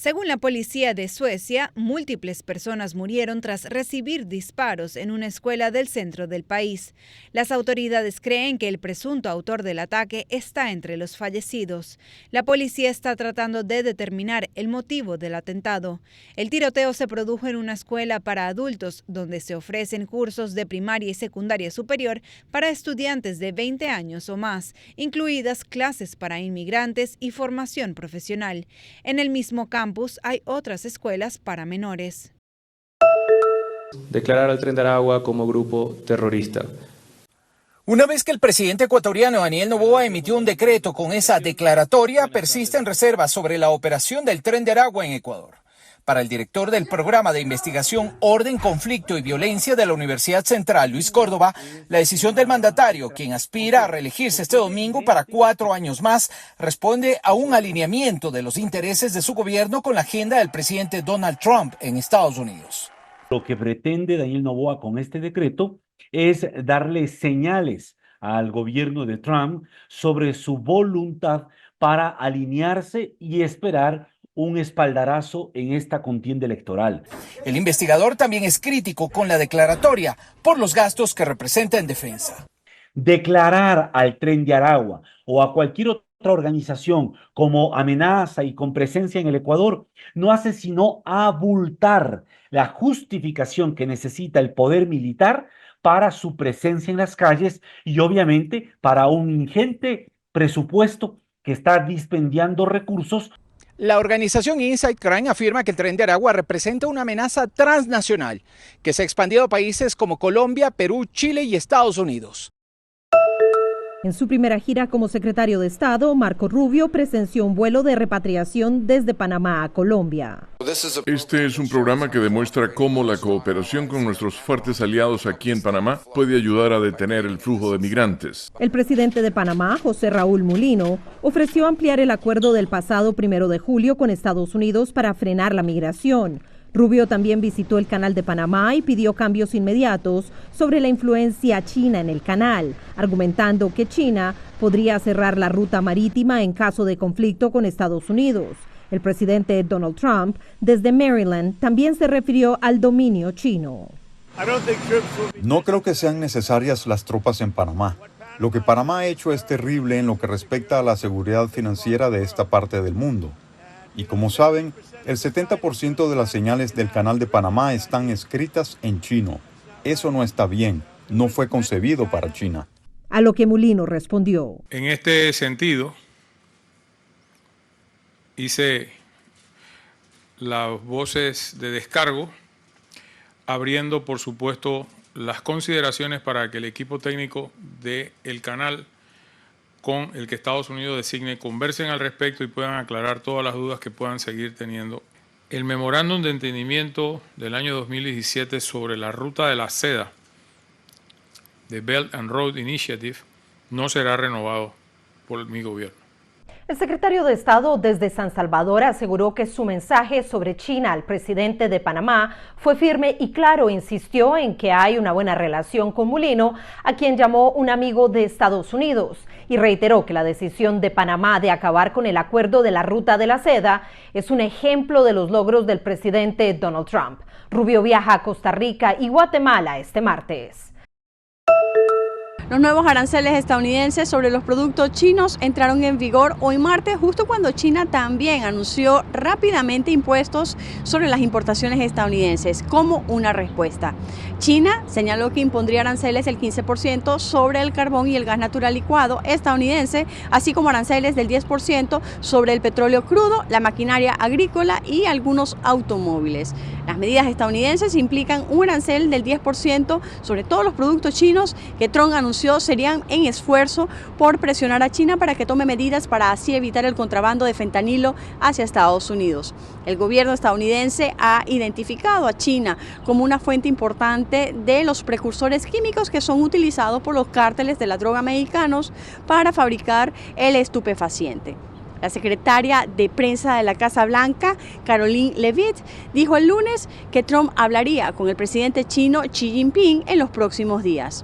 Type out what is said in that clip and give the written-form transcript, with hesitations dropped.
Según la policía de Suecia, múltiples personas murieron tras recibir disparos en una escuela del centro del país. Las autoridades creen que el presunto autor del ataque está entre los fallecidos. La policía está tratando de determinar el motivo del atentado. El tiroteo se produjo en una escuela para adultos donde se ofrecen cursos de primaria y secundaria superior para estudiantes de 20 años o más, incluidas clases para inmigrantes y formación profesional. En el mismo campus hay otras escuelas para menores. Declarar al Tren de Aragua como grupo terrorista. Una vez que el presidente ecuatoriano Daniel Noboa emitió un decreto con esa declaratoria, persisten reservas sobre la operación del Tren de Aragua en Ecuador. Para el director del programa de investigación Orden, Conflicto y Violencia de la Universidad Central, Luis Córdoba, la decisión del mandatario, quien aspira a reelegirse este domingo para 4 años más, responde a un alineamiento de los intereses de su gobierno con la agenda del presidente Donald Trump en Estados Unidos. Lo que pretende Daniel Noboa con este decreto es darle señales al gobierno de Trump sobre su voluntad para alinearse y esperar un espaldarazo en esta contienda electoral. El investigador también es crítico con la declaratoria por los gastos que representa en defensa. Declarar al Tren de Aragua o a cualquier otra organización como amenaza y con presencia en el Ecuador no hace sino abultar la justificación que necesita el poder militar para su presencia en las calles y obviamente para un ingente presupuesto que está dispendiando recursos. La organización Inside Crime afirma que el Tren de Aragua representa una amenaza transnacional que se ha expandido a países como Colombia, Perú, Chile y Estados Unidos. En su primera gira como secretario de Estado, Marco Rubio presenció un vuelo de repatriación desde Panamá a Colombia. Este es un programa que demuestra cómo la cooperación con nuestros fuertes aliados aquí en Panamá puede ayudar a detener el flujo de migrantes. El presidente de Panamá, José Raúl Mulino, ofreció ampliar el acuerdo del pasado 1 de julio con Estados Unidos para frenar la migración. Rubio también visitó el Canal de Panamá y pidió cambios inmediatos sobre la influencia china en el canal, argumentando que China podría cerrar la ruta marítima en caso de conflicto con Estados Unidos. El presidente Donald Trump, desde Maryland, también se refirió al dominio chino. No creo que sean necesarias las tropas en Panamá. Lo que Panamá ha hecho es terrible en lo que respecta a la seguridad financiera de esta parte del mundo. Y como saben, el 70% de las señales del Canal de Panamá están escritas en chino. Eso no está bien, no fue concebido para China. A lo que Mulino respondió. En este sentido, hice las voces de descargo, abriendo, por supuesto, las consideraciones para que el equipo técnico del canal con el que Estados Unidos designe conversen al respecto y puedan aclarar todas las dudas que puedan seguir teniendo. El memorándum de entendimiento del año 2017 sobre la ruta de la seda de Belt and Road Initiative no será renovado por mi gobierno. El secretario de Estado desde San Salvador aseguró que su mensaje sobre China al presidente de Panamá fue firme y claro. Insistió en que hay una buena relación con Mulino, a quien llamó un amigo de Estados Unidos, y reiteró que la decisión de Panamá de acabar con el acuerdo de la ruta de la seda es un ejemplo de los logros del presidente Donald Trump. Rubio viaja a Costa Rica y Guatemala este martes. Los nuevos aranceles estadounidenses sobre los productos chinos entraron en vigor hoy martes, justo cuando China también anunció rápidamente impuestos sobre las importaciones estadounidenses como una respuesta. China señaló que impondría aranceles del 15% sobre el carbón y el gas natural licuado estadounidense, así como aranceles del 10% sobre el petróleo crudo, la maquinaria agrícola y algunos automóviles. Las medidas estadounidenses implican un arancel del 10% sobre todos los productos chinos que Trump anunció serían en esfuerzo por presionar a China para que tome medidas para así evitar el contrabando de fentanilo hacia Estados Unidos. El gobierno estadounidense ha identificado a China como una fuente importante de los precursores químicos que son utilizados por los cárteles de la droga mexicanos para fabricar el estupefaciente. La secretaria de prensa de la Casa Blanca, Caroline Leavitt, dijo el lunes que Trump hablaría con el presidente chino Xi Jinping en los próximos días.